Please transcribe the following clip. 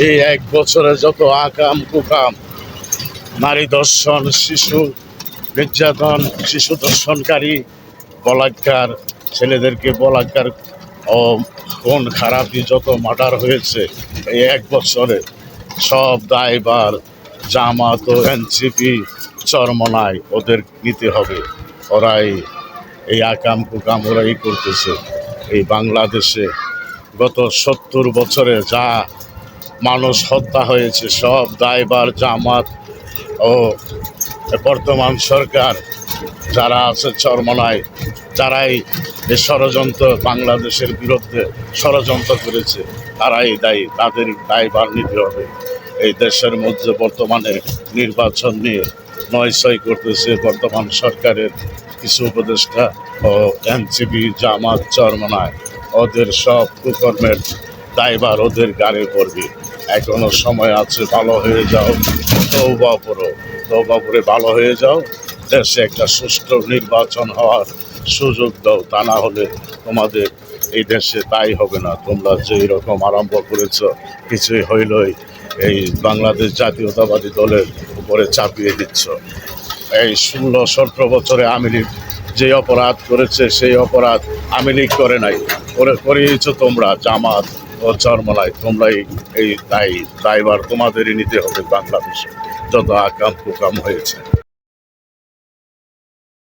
এই এক বছরে যত আকাম কুকাম, নারী ধর্ষণ, শিশু নির্যাতন, শিশু ধর্ষণকারী, বলাৎকার, ছেলেদেরকে বলাৎকার ও খুন খারাপি যত মার্ডার হয়েছে এই এক বছরে, সব দায়ভার জামাত ও এনসিপি চরমনায় ওদের নিতে হবে। ওরাই এই আকাম কুকাম ওরাই করতেছে। এই বাংলাদেশে গত ৭০ বছরে যা মানুষ হত্যা হয়েছে সব দায়ভার জামাত ও বর্তমান সরকার যারা আছে চরমনায়, যারাই এই ষড়যন্ত্র বাংলাদেশের বিরুদ্ধে ষড়যন্ত্র করেছে তারাই দায়ী, তাদের দায়ভার নিতে হবে। এই দেশের মধ্যে বর্তমানে নির্বাচন নিয়ে নয়ছয় করতেছে বর্তমান সরকারের কিছু উপদেষ্টা ও এনসিপি জামাত চরমনায়। ওদের সব কুকর্মের দায়ভার ওদের গাড়ে পড়বে। এখনো সময় আছে, ভালো হয়ে যাও, তওবা করো, তওবা করে ভালো হয়ে যাও। দেশে একটা সুষ্ঠু নির্বাচন হওয়ার সুযোগ দাও, তা না হলে তোমাদের এই দেশে তাই হবে না। তোমরা যেই রকম আরম্ভ করেছ কিছুই হইলই এই বাংলাদেশ জাতীয়তাবাদী দলের উপরে চাপিয়ে দিচ্ছ। এই ১৬-১৭ বছরে আওয়ামী লীগ যে অপরাধ করেছে সেই অপরাধ আওয়ামী লীগ করে নাই, করিয়েছ তোমরা জামাত ও চরমনায়। তোমরাই এই দায়ভার তোমাদেরই নিতে হবে। বাংলাদেশে যত আকাম কুকাম হয়েছে।